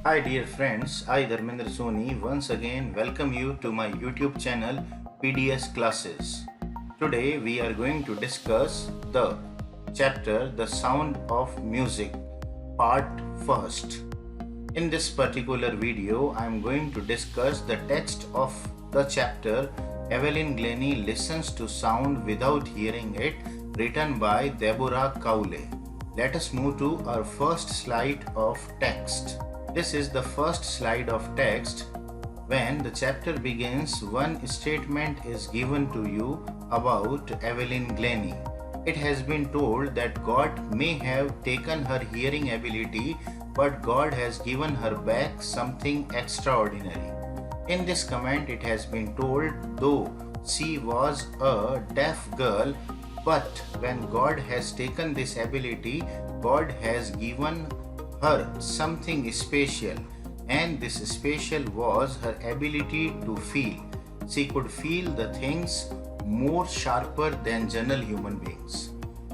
Hi dear friends, I Dharmendra Soni once again welcome you to my YouTube channel PDS Classes. Today we are going to discuss the chapter The Sound of Music part 1st. In this particular video I am going to discuss the text of the chapter Evelyn Glennie Listens to Sound Without Hearing It, written by Deborah Cowley. Let us move to our first slide of text. This is the first slide of text. When the chapter begins, one statement is given to you about Evelyn Glennie. It has been told that God may have taken her hearing ability, but God has given her back something extraordinary. In this comment, it has been told, though she was a deaf girl, but when God has taken this ability, God has given her something special, and this special was her ability to feel. She could feel the things more sharper than general human beings.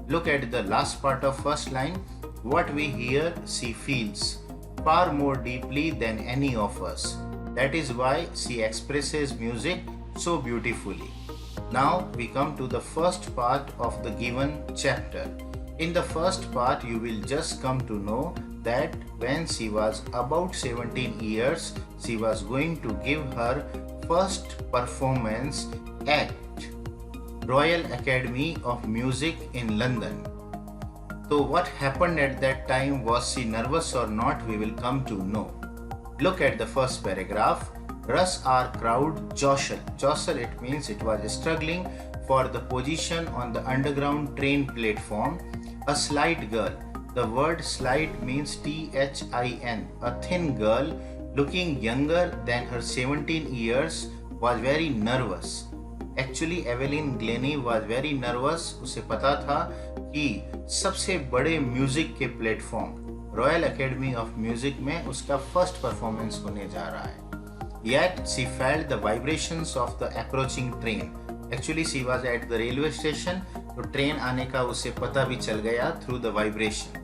Look at the last part of first line. What we hear, she feels far more deeply than any of us. That is why she expresses music so beautifully. Now we come to the first part of the given chapter. In the first part, you will just come to know that when she was about 17 years, she was going to give her first performance at Royal Academy of Music in London. So what happened at that time? Was she nervous or not? We will come to know. Look at the first paragraph. Rush our crowd jostle. Jostle, it means it was struggling for the position on the underground train platform. A slight girl. The word slight means T-H-I-N. A thin girl looking younger than her 17 years was very nervous. Actually, Evelyn Glennie was very nervous. उसे पता था कि सबसे बड़े music के platform royal academy of music में उसका first performance होने जा रहा है. Yet she felt the vibrations of the approaching train. Actually, she was at the railway station. तो ट्रेन आने का उसे पता भी चल गया through the vibration.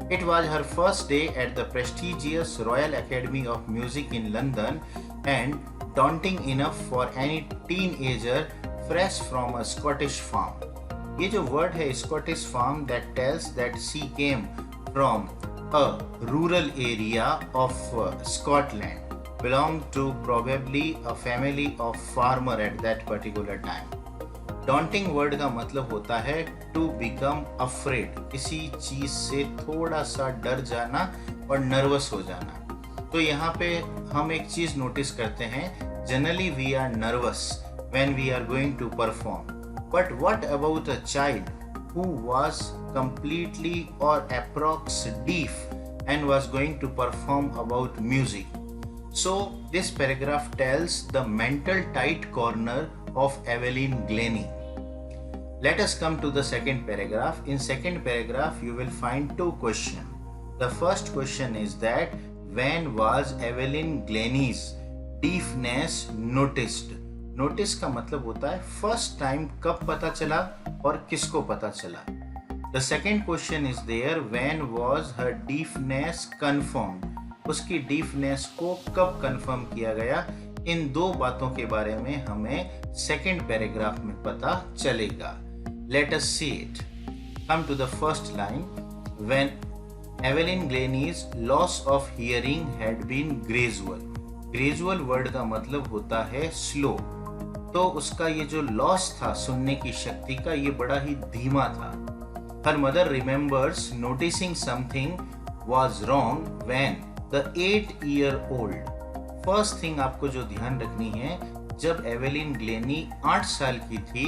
It was her first day at the prestigious Royal Academy of Music in London and daunting enough for any teenager fresh from a Scottish farm. ये जो word है Scottish farm, that tells that she came from a rural area of Scotland, belonged to probably a family of farmer at that particular time. Daunting word का मतलब होता है to become afraid, किसी चीज से थोड़ा सा डर जाना और नर्वस हो जाना. तो यहाँ पे हम एक चीज नोटिस करते हैं, generally we are nervous when we are going to perform, but what about a child who was completely और approx deaf and was going to perform about music. So this paragraph tells the mental tight corner of Evelyn Glennie. Let us come to the second paragraph. In second paragraph, you will find two questions. The first question is that when was Evelyn Glennie's deafness noticed? Notice का मतलब होता है first time कब पता चला और किसको पता चला. The second question is there, when was her deafness confirmed? उसकी डीफनेस को कब कंफर्म किया गया. इन दो बातों के बारे में हमें सेकंड पैराग्राफ में पता चलेगा. Let us see it. Come to the first line. When Evelyn Glennie's loss of hearing had been gradual. Gradual word का मतलब होता है स्लो. तो उसका ये जो लॉस था सुनने की शक्ति का, ये बड़ा ही धीमा था. Her mother remembers noticing something was wrong when The 8-year-old. First thing आपको जो ध्यान रखनी है, जब एवेलिन ग्लेनी 8 साल की थी,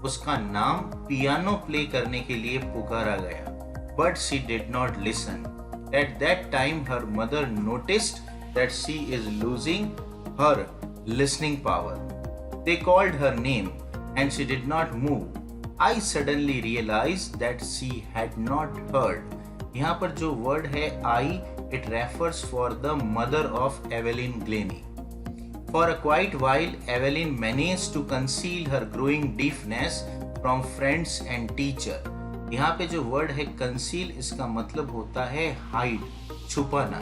उसका नाम पियानो प्ले करने के लिए पुकारा गया. But she did not listen. At that time her mother noticed that she is losing her listening power. They called her name and she did not move. I suddenly realized that she had not heard. यहाँ पर जो word है आई, it refers for the mother of Evelyn Glennie. For a quiet while, Evelyn managed to conceal her growing deafness from friends and teacher. यहाँ पे जो word है conceal, इसका मतलब होता है hide, छुपाना.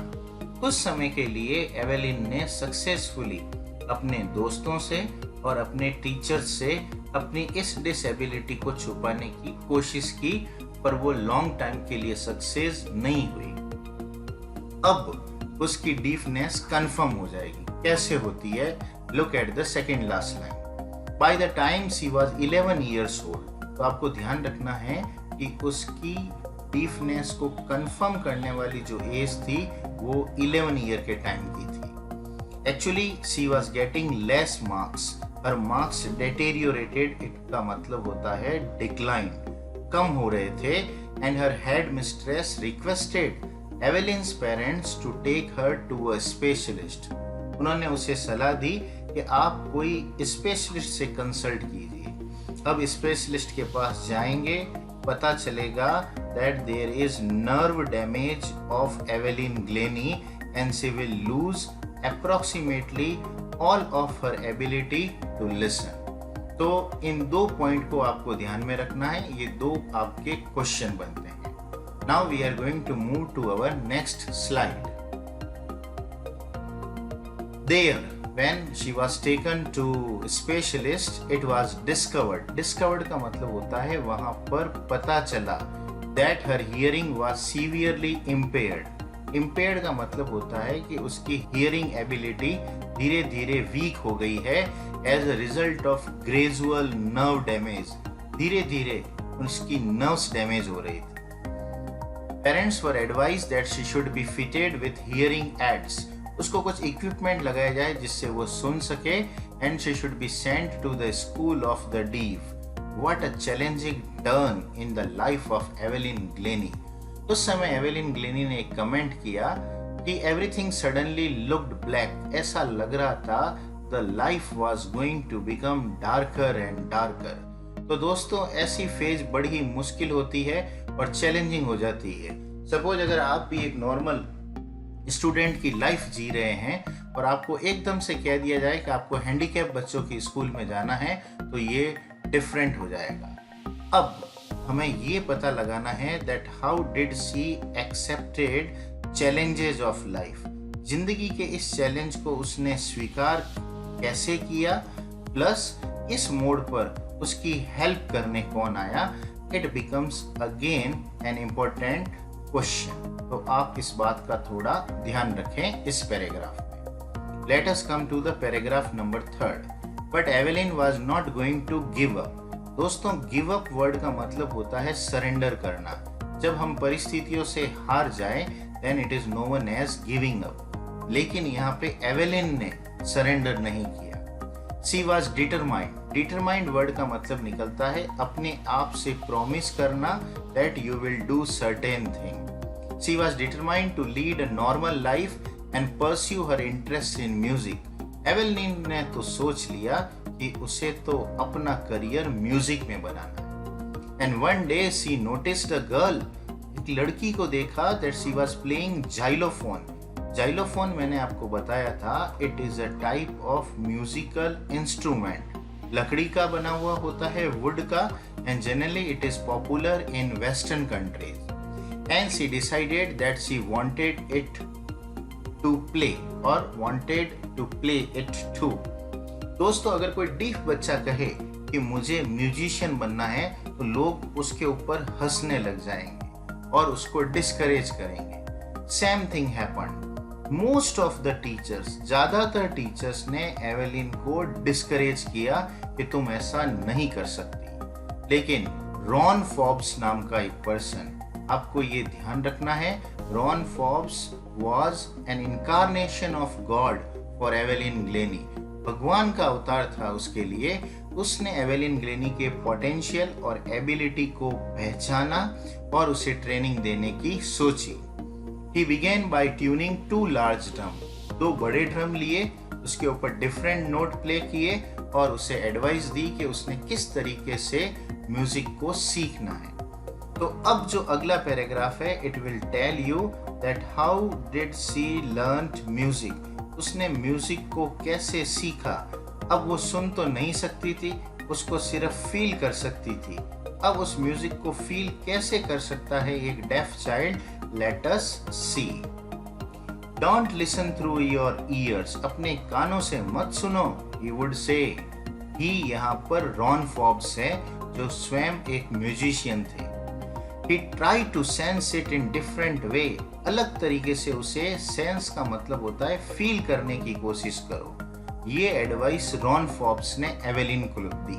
कुछ समय के लिए एवेलिन ने सक्सेसफुली अपने दोस्तों से और अपने टीचर्स से अपनी इस डिसेबिलिटी को छुपाने की कोशिश की, पर वो लॉन्ग टाइम के लिए सक्सेस नहीं हुई। अब उसकी डीफनेस कंफर्म हो जाएगी। कैसे होती है? Look at the second last line. By the time she was 11 years old। तो आपको ध्यान रखना है कि उसकी डीफनेस को कंफर्म करने वाली जो एज थी वो 11 ईयर के टाइम की थी। Actually she was getting less marks, her marks deteriorated, इसका मतलब होता है डिक्लाइन, कम हो रहे थे। And her head mistress requested Evelyn's parents to take her to a specialist. उन्होंने उसे सलाह दी कि आप कोई स्पेशलिस्ट से कंसल्ट कीजिए। अब स्पेशलिस्ट के पास जाएंगे, पता चलेगा that there is nerve damage of Evelyn Glennie and she will lose approximately all of her ability to listen. तो इन दो पॉइंट को आपको ध्यान में रखना है, ये दो आपके क्वेश्चन बनते हैं। Now we are going to move to our next slide. There, when she was taken to specialist, it was discovered. Discovered का मतलब होता है वहां पर पता चला that her hearing was severely impaired. Impaired का मतलब होता है कि उसकी hearing ability धीरे धीरे वीक हो गई है as a result of gradual nerve damage. धीरे धीरे उसकी nerves डैमेज हो रही थी। Parents were advised that she should be fitted with hearing aids. उसको कुछ इक्विपमेंट लगाया जाए जिससे वो सुन सके। And she should be sent to the school of the deaf. What a challenging turn in the life of Evelyn Glennie. उस समय एवेलिन ग्लेनी ने एक कमेंट किया कि एवरीथिंग सडनली लुक्ड ब्लैक। ऐसा लग रहा था the life was going to become darker and darker. तो दोस्तों, ऐसी फेज बड़ी मुश्किल होती है और चैलेंजिंग हो जाती है। सपोज अगर आप भी एक नॉर्मल स्टूडेंट की लाइफ जी रहे हैं और आपको एकदम से कह दिया जाए कि आपको हैंडीकैप बच्चों की स्कूल में जाना है, तो ये डिफरेंट हो जाएगा। अब हमें ये पता लगाना है that how did she accepted challenges of life. जिंदगी के इस चैलेंज को उसने स्वीकार कैसे किया, प्लस इस मोड़ पर उसकी हेल्प करने कौन आया। It becomes again an important question. तो आप इस बात का थोड़ा ध्यान रखें इस पैराग्राफ में। Let us come to the paragraph number 3. But Evelyn was not going to give up. दोस्तों, गिव अप वर्ड का मतलब होता है सरेंडर करना। जब हम परिस्थितियों से हार जाएं, then it is known as giving up. लेकिन यहाँ पे एवेलिन ने सरेंडर नहीं किया। She was determined. Determined word का मतलब निकलता है अपने आप से प्रॉमिस करना that you will do certain thing. She was determined to lead a normal life and pursue her interest in music. Evelyn ने तो सोच लिया कि उसे तो अपना करियर म्यूजिक में बनाना है। And one day she noticed a girl. एक लड़की को देखा that she was playing xylophone. Xylophone मैंने आपको बताया था, it is a type of musical instrument. लकड़ी का बना हुआ होता है, वुड का, and generally it is popular in western countries. And she decided that she wanted it to play or wanted to play it too. दोस्तों, अगर कोई डीफ बच्चा कहे कि मुझे म्यूजिशियन बनना है, तो लोग उसके ऊपर हंसने लग जाएंगे और उसको डिस्करेज करेंगे। Same thing happened. Most of the teachers, ज्यादातर टीचर्स ने एवेलिन को डिस्करेज किया कि तुम ऐसा नहीं कर सकती। लेकिन रॉन फॉर्ब्स नाम का एक पर्सन, आपको ये ध्यान रखना है, Ron Forbes was an incarnation of God for Evelyn Glenny. भगवान का अवतार था उसके लिए। उसने एवेलिन ग्लेनी के पोटेंशियल और एबिलिटी को पहचाना और उसे ट्रेनिंग देने की सोची। He began by tuning 2 large drum. 2 बड़े ड्रम लिए, उसके ऊपर डिफरेंट नोट प्ले किए और उसे एडवाइस दी कि उसने किस तरीके से म्यूजिक को सीखना है। तो अब जो अगला पैराग्राफ है, it will tell you that how did she learn music. उसने म्यूजिक को कैसे सीखा। अब वो सुन तो नहीं सकती थी, उसको सिर्फ फील कर सकती थी। अब उस म्यूजिक को फील कैसे कर सकता है एक deaf child, let us see. Don't listen through your ears. अपने कानों से मत सुनो. He would say. He यहाँ पर रॉन फॉब्स है जो स्वयं एक म्यूजिशियन थे. He tried to sense it in different way. अलग तरीके से उसे सेंस का मतलब होता है फील करने की कोशिश करो. ये एडवाइस रॉन फॉब्स ने एवेलिन को दी.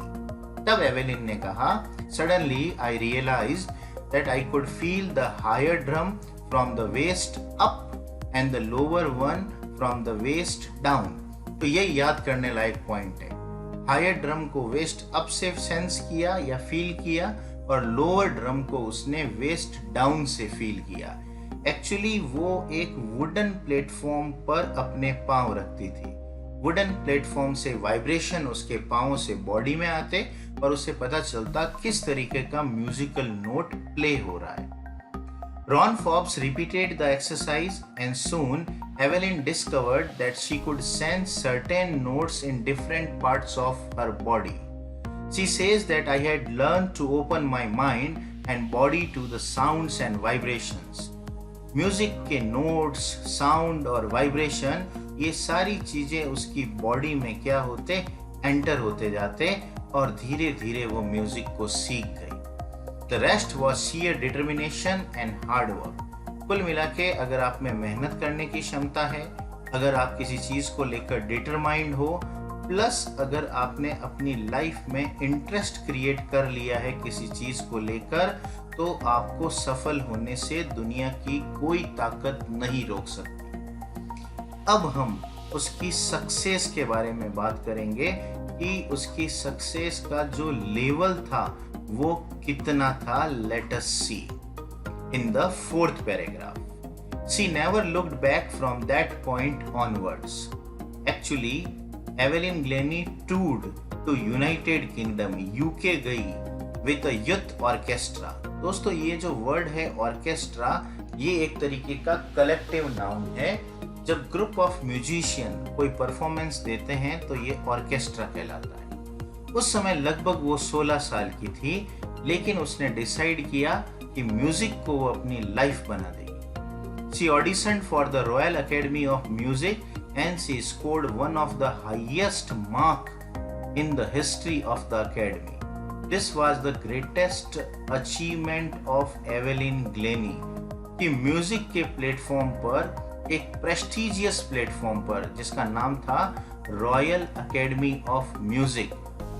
तब एवेलिन ने कहा, Suddenly I realized that I could feel the higher drum from the waist up and the lower one from the waist down. तो ये याद करने लायक पॉइंट है. हायर ड्रम को वेस्ट अप से सेंस किया या फील किया और लोअर ड्रम को उसने वेस्ट डाउन से फील किया. एक्चुअली वो एक वुडन प्लेटफॉर्म पर अपने पांव रखती थी. वुडन प्लेटफॉर्म से वाइब्रेशन उसके पांवों से बॉडी में आते और उसे पता चलता किस तरीके का म्यूजिकल नोट प्ले हो रहा है. Ron Forbes repeated the exercise and soon Evelyn discovered that she could sense certain notes in different parts of her body. She says that I had learned to open my mind and body to the sounds and vibrations. Music के notes, sound और vibration, ये सारी चीजें उसकी body में क्या होते, enter होते जाते और धीरे धीरे वो म्यूजिक को सीख गई. The rest was sheer determination and hard work. कुल मिला के अगर आप में मेहनत करने की क्षमता है, अगर आप किसी चीज को लेकर डिटरमाइंड हो, प्लस अगर आपने अपनी लाइफ में इंटरेस्ट क्रिएट कर लिया है किसी चीज को लेकर, तो आपको सफल होने से दुनिया की कोई ताकत नहीं रोक सकती. अब हम उसकी सक्सेस के बारे में बात करेंगे कि उसकी सक्सेस का जो लेवल था वो कितना था. Let us see in the 4th paragraph. She never looked back from that point onwards. Actually, Evelyn Glennie toured to United Kingdom, UK गई with a youth orchestra. दोस्तों ये जो वर्ड है ऑर्केस्ट्रा, ये एक तरीके का कलेक्टिव नाउन है. जब ग्रुप ऑफ म्यूजिशियन कोई परफॉर्मेंस देते हैं तो ये ऑर्केस्ट्रा कहलाता है. उस समय लगभग वो 16 साल की थी, लेकिन उसने डिसाइड किया कि म्यूजिक को वो अपनी लाइफ बना देगी. She auditioned for the Royal Academy of Music and she scored one of the highest mark in the history of the academy. This was the greatest achievement of Evelyn Glennie कि music के platform पर, एक prestigious platform पर जिसका नाम था royal Academy of music,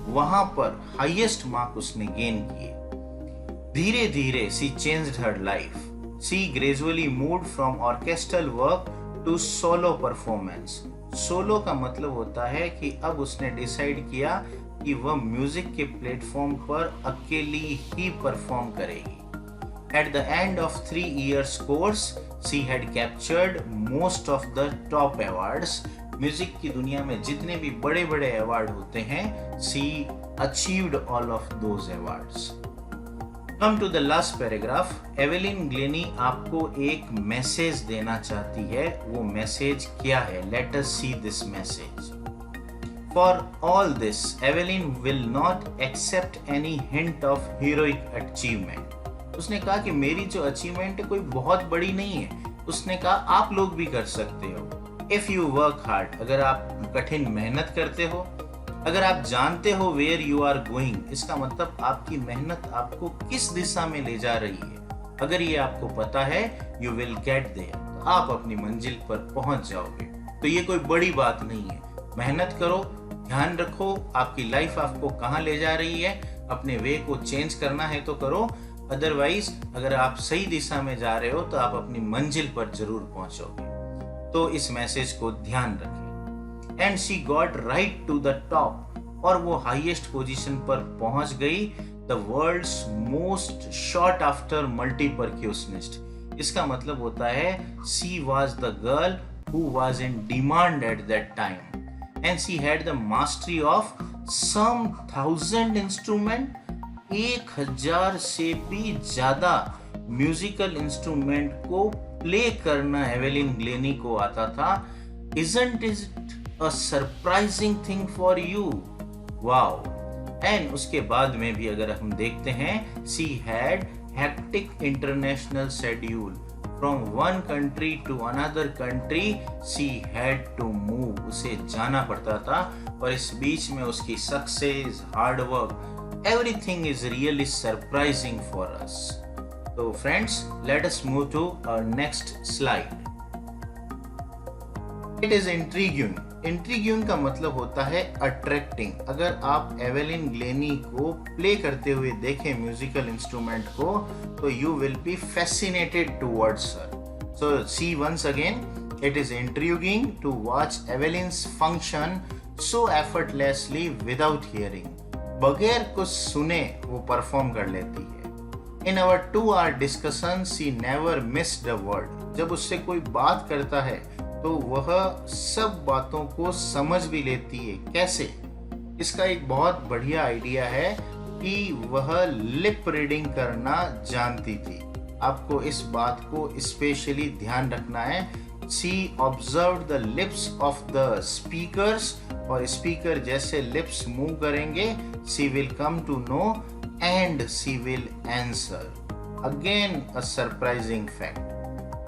वहां पर हाईएस्ट मार्क उसने गेन किए. धीरे धीरे she changed her life. She gradually moved from orchestral work to solo performance. Solo का मतलब होता है कि अब उसने डिसाइड किया कि वह म्यूजिक के प्लेटफॉर्म पर अकेली ही परफॉर्म करेगी. At the end of 3 years course, she had captured most of the top awards. Music की दुनिया में जितने भी बड़े बड़े अवार्ड होते हैं, she achieved all of those awards. Come to the last paragraph. Evelyn Glennie आपको एक मैसेज देना चाहती है. वो मैसेज क्या है? Let us see this message. For all this, Evelyn will not accept any hint of heroic achievement. उसने कहा कि मेरी जो अचीवमेंट है कोई बहुत बड़ी नहीं है. उसने कहा आप लोग भी कर सकते हो. If you work hard, अगर आप कठिन मेहनत करते हो, अगर आप जानते हो where you are going, इसका मतलब आपकी मेहनत आपको किस दिशा में ले जा रही है, अगर ये आपको पता है, you will get there, तो आप अपनी मंजिल पर पहुंच जाओगे. तो ये कोई बड़ी बात नहीं है. मेहनत करो, ध्यान रखो आपकी लाइफ आपको कहाँ ले जा रही है. अपने वे को चेंज करना है तो करो, अदरवाइज अगर आप सही दिशा में जा रहे हो तो आप अपनी मंजिल पर जरूर पहुंचोगे. तो इस मैसेज को ध्यान रखें. And she got right to the top, और वो हाईएस्ट पोजीशन पर पहुंच गई. The world's most sought after multipercussionist. इसका मतलब होता है she was the girl who was in demand at that time. And she had the mastery of some 1000 instrument. 1000 से भी ज्यादा म्यूजिकल इंस्ट्रूमेंट को प्ले करना एवेलिन ग्लेनी को आता था. Isn't it a surprising thing for you? Wow. And उसके बाद में भी अगर हम देखते हैं, she had hectic international schedule. From one country to another country, she had to move. उसे जाना पड़ता था और इस बीच में उसकी success, hard work, everything is really surprising for us. So friends, let us move to our next slide. It is intriguing. Intriguing का मतलब होता है attracting. अगर आप एवेलिन ग्लेनी को प्ले करते हुए देखें म्यूजिकल इंस्ट्रूमेंट को, तो you will be fascinated towards her. So see once again, it is intriguing to watch Evelyn's function so effortlessly without hearing. बगैर कुछ सुने वो परफॉर्म कर लेती है. In our 2-hour discussion, she never missed a word. जब उससे कोई बात करता है तो वह सब बातों को समझ भी लेती है. कैसे? इसका एक बहुत बढ़िया आइडिया है कि वह लिप रीडिंग करना जानती थी. आपको इस बात को स्पेशली ध्यान रखना है. She observed the lips of the speakers, और स्पीकर जैसे लिप्स मूव करेंगे she will come to know and she will answer. Again a surprising fact.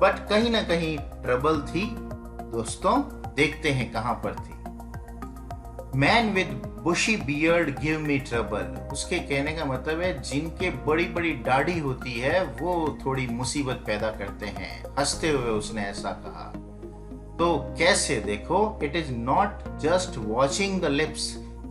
But कहीं ना कहीं ट्रबल थी दोस्तों. देखते हैं कहां पर थी. Man with bushy beard give me trouble. उसके कहने का मतलब है जिनके बड़ी बड़ी दाढ़ी होती है वो थोड़ी मुसीबत पैदा करते हैं. हंसते हुए उसने ऐसा कहा. तो कैसे? देखो, it is not just watching the lips.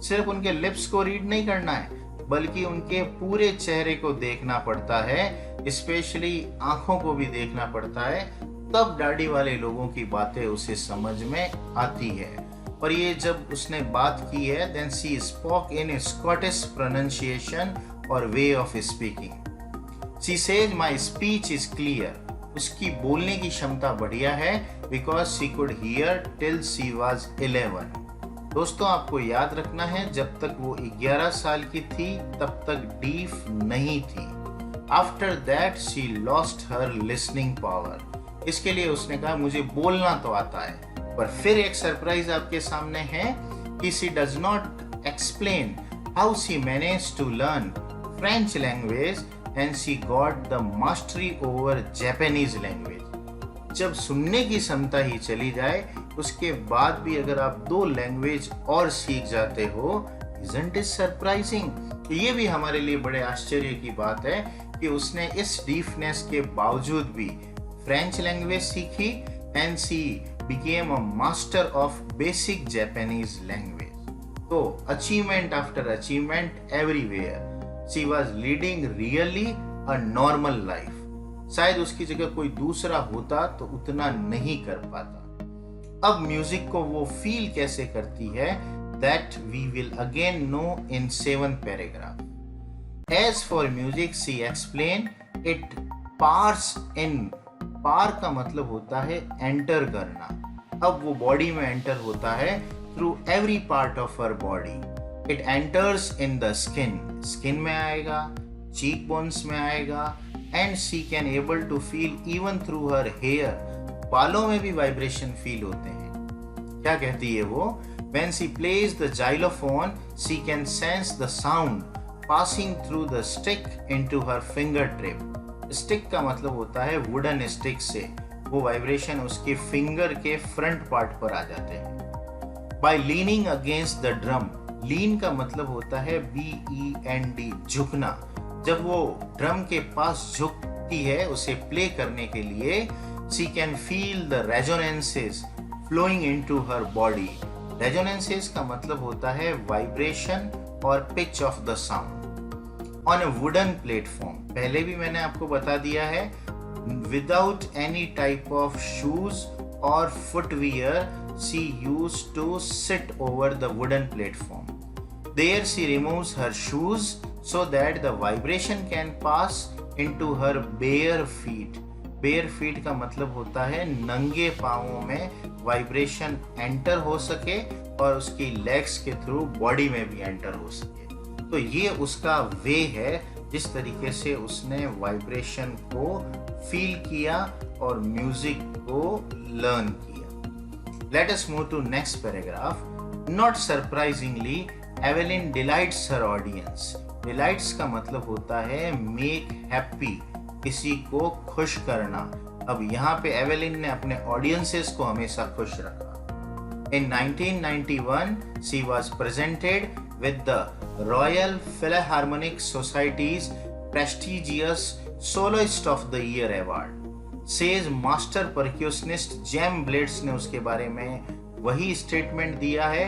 सिर्फ उनके लिप्स को रीड नहीं करना है, बल्कि उनके पूरे चेहरे को देखना पड़ता है. स्पेशली आंखों को भी देखना पड़ता है. तब दाढ़ी वाले लोगों की बातें उसे समझ में आती है. और ये जब उसने बात की है, then she spoke in Scottish pronunciation और way of speaking. She says my speech is clear. उसकी बोलने की क्षमता बढ़िया है because she could hear till she was 11. दोस्तों, आपको याद रखना है जब तक वो 11 साल की थी तब तक डीफ नहीं थी. After that she lost her listening power. इसके लिए उसने कहा मुझे बोलना तो आता है. पर फिर एक सरप्राइज आपके सामने है कि she does not explain how she managed to learn French language and she got the mastery over Japanese language. जब सुनने की क्षमता ही चली जाए, उसके बाद भी अगर आप 2 लैंग्वेज और सीख जाते हो, isn't it surprising? ये भी हमारे लिए बड़े आश्चर्य की बात है कि उसने इस डीफनेस के बावजूद भी फ्रेंच लैंग्वेज सीखी and she became a master of basic Japanese language. तो achievement after achievement everywhere. She was leading really a normal life. शायद उसकी जगह कोई दूसरा होता तो उतना नहीं कर पाता. अब म्यूजिक को वो फील कैसे करती है, that we will again know in 7th paragraph. As for music, she explained it pours in. पार का मतलब होता है एंटर करना. अब वो बॉडी में एंटर होता है through every part of her body. It enters in the skin. Skin में आएगा, चीक बोन्स में आएगा, and she can able to feel even through her hair. बालों में भी वाइब्रेशन फील होते हैं. क्या कहती है वो? When she plays the xylophone, she can sense the sound passing through the stick into her fingertip. Stick का मतलब होता है वुडन स्टिक से वो वाइब्रेशन उसके फिंगर के फ्रंट पार्ट पर आ जाते हैं. By leaning against the drum. Lean का मतलब होता है BEND, झुकना. जब वो ड्रम के पास झुकती है उसे प्ले करने के लिए, she can feel the resonances flowing into her body. Resonances का मतलब होता है वाइब्रेशन और pitch of the sound. On a wooden platform. पहले भी मैंने आपको बता दिया है, without any type of shoes और footwear, she used to sit over the wooden platform. There she removes her shoes so that the vibration can pass into her bare feet. Bare feet का मतलब होता है नंगे पांवों में vibration enter हो सके और उसकी लेग्स के थ्रू बॉडी में भी एंटर हो सके. तो ये उसका वे है जिस तरीके से उसने वाइब्रेशन को फील किया और म्यूजिक को लर्न किया. Let us move to next paragraph. Not surprisingly, Evelyn delights her audience. Delights का मतलब होता है मेक हैप्पी, किसी को खुश करना. अब यहाँ पे एवेलिन ने अपने ऑडियंसेस को हमेशा खुश रखा। In 1991, she was presented with the Royal Philharmonic Society's prestigious Soloist of the Year award. Says master percussionist Jem Blades ने उसके बारे में वही स्टेटमेंट दिया है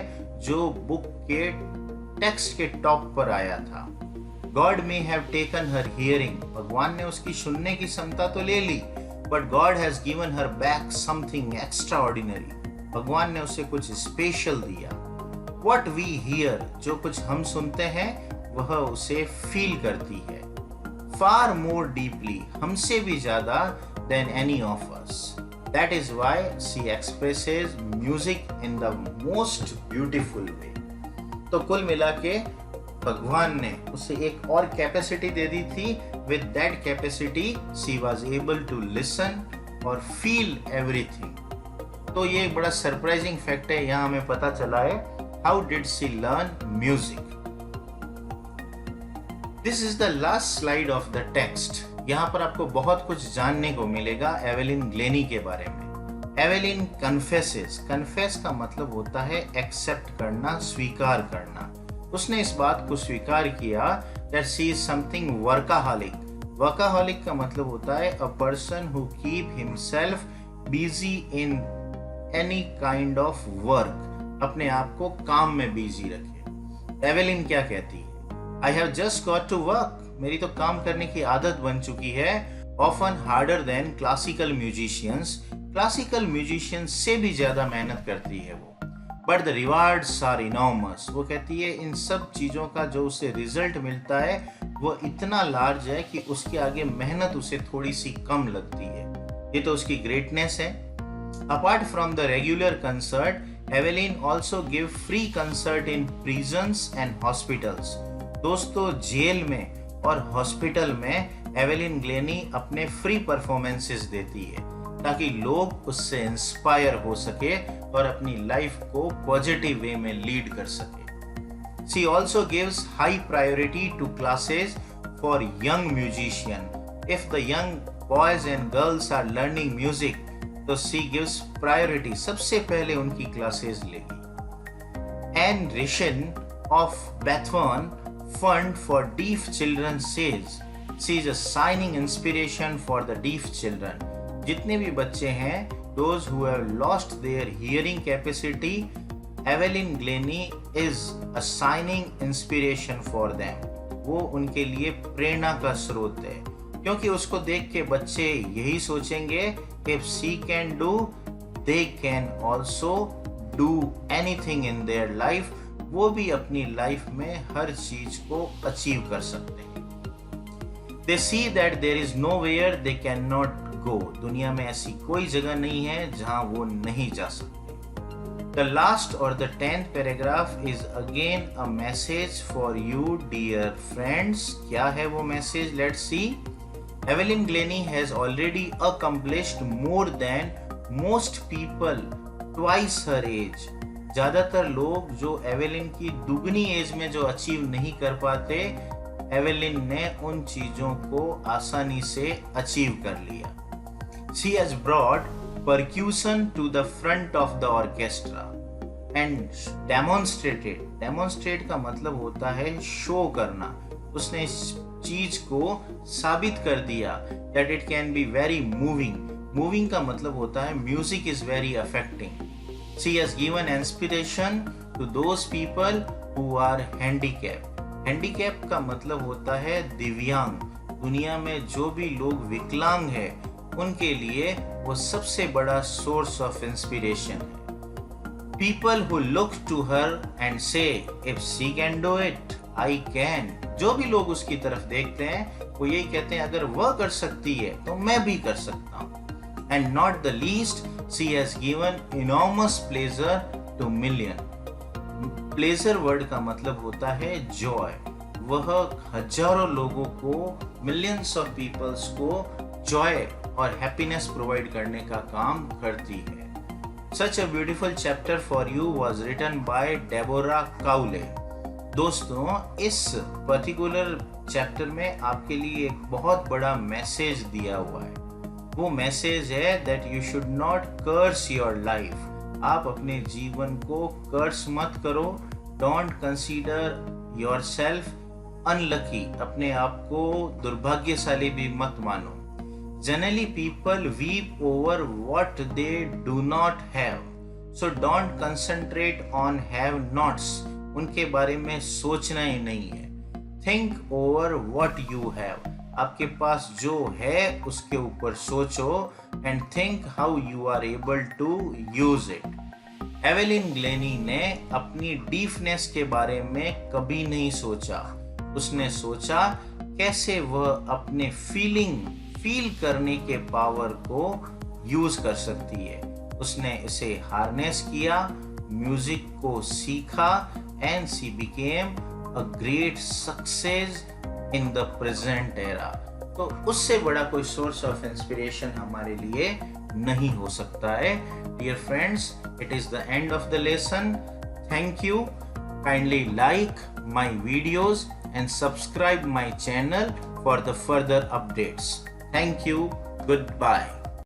जो बुक के टेक्स्ट के टॉप पर आया था। God may have taken her hearing, भगवान ने उसकी सुनने की क्षमता तो ले ली, but God has given her back something extraordinary. भगवान ने उसे कुछ स्पेशल दिया। What we hear, जो कुछ हम सुनते हैं वह उसे फील करती है, far more deeply, हमसे भी ज्यादा than any of us. That is why she expresses music in the most beautiful way. तो कुल मिला के भगवान ने उसे एक और कैपेसिटी दे दी थी। With that capacity, she was able to listen और feel everything. तो ये एक बड़ा सरप्राइजिंग फैक्ट है, यहाँ हमें पता चला है how did she learn music. This is the last slide of the text. यहाँ पर आपको बहुत कुछ जानने को मिलेगा एवेलिन ग्लेनी के बारे में। एवेलिन कन्फेसेस, कन्फेस का मतलब होता है एक्सेप्ट करना, स्वीकार करना। उसने इस बात को स्वीकार किया that she is something workaholic. Workaholic का मतलब होता है a person who keep himself busy in any kind of work, अपने आप को काम में बिजी रखे। एवेलिन क्या कहती है? I have just got to work, मेरी तो काम करने की आदत बन चुकी है। Often harder than classical musicians, classical musicians से भी ज्यादा मेहनत करती है वो। बट द रिवार्ड्स आर इनॉर्मस, वो कहती है इन सब चीजों का जो उसे रिजल्ट मिलता है वो इतना लार्ज है कि उसके आगे मेहनत उसे थोड़ी सी कम लगती है। ये तो उसकी ग्रेटनेस है। Apart from the regular concert, Evelyn also give free concert in prisons and hospitals. दोस्तों जेल में और हॉस्पिटल में एवेलिन ग्लेनी अपने फ्री परफॉर्मेंसेस देती है ताकि लोग उससे इंस्पायर हो सके और अपनी लाइफ को पॉजिटिव वे में लीड कर सके। She also gives high priority to classes for young musician. If the young boys and girls are learning music, तो सी गिव्स प्रायोरिटी, सबसे पहले उनकी क्लासेस लेगी। एन रिशन of Beethoven fund for deaf children says she is a shining inspiration for the deaf children. जितने भी बच्चे हैं those who have lost their hearing capacity, Evelyn Glennie is a shining inspiration for them. वो उनके लिए प्रेरणा का स्रोत है क्योंकि उसको देख के बच्चे यही सोचेंगे if she can do, they can also do anything in their life. वो भी अपनी लाइफ में हर चीज को अचीव कर सकते हैं। They see that there is nowhere they cannot go. दुनिया में ऐसी कोई जगह नहीं है जहां वो नहीं जा सकते। The last or the 10th paragraph is again a message for you dear friends. क्या है वो message? Let's see. Evelyn Glennie has already accomplished more than most people twice her age. ज्यादातर लोग जो एवेलिन की दुगनी एज में जो अचीव नहीं कर पाते, एवेलिन ने उन चीजों को आसानी से अचीव कर लिया। She has brought percussion to the front of the orchestra and demonstrated. Demonstrate का मतलब होता है शो करना। उसने इस चीज को साबित कर दिया that it can be very moving. Moving का मतलब होता है music is very affecting. She has given inspiration to those people who are handicapped. Handicap का मतलब होता है दिव्यांग। दुनिया में जो भी लोग विकलांग हैं उनके लिए वो सबसे बड़ा सोर्स ऑफ इंस्पिरेशन है। People who look to her and say, if she can do it, I can. जो भी लोग उसकी तरफ देखते हैं वो यही कहते हैं अगर वह कर सकती है तो मैं भी कर सकता हूँ। And not the least, she has given enormous pleasure to million. Pleasure word का मतलब होता है joy. वह हजारों लोगों को, millions of peoples को joy और happiness provide करने का काम करती है। Such a beautiful chapter for you was written by Deborah Cowley. दोस्तों इस पर्टिकुलर चैप्टर में आपके लिए एक बहुत बड़ा मैसेज दिया हुआ है। वो मैसेज है that you should not curse your life. आप अपने जीवन को कर्स मत करो। Don't consider yourself unlucky, अपने आप को दुर्भाग्यशाली भी मत मानो। Generally people weep over what they do not have, so don't concentrate on have nots. उनके बारे में सोचना ही नहीं है। Think over what you have, आपके पास जो है उसके ऊपर सोचो। And think how you are able to use it. Evelyn Glennie ने अपनी डीपनेस के बारे में कभी नहीं सोचा। उसने सोचा कैसे वह अपने फील करने के पावर को यूज कर सकती है। उसने इसे हार्नेस किया, म्यूजिक को सीखा and she became a great success in the present era. तो उससे बड़ा कोई सोर्स ऑफ इंस्पिरेशन हमारे लिए नहीं हो सकता है। Dear friends, it is the end of the lesson. Thank you. Kindly like my videos and subscribe my channel for the further updates. Thank you. Goodbye.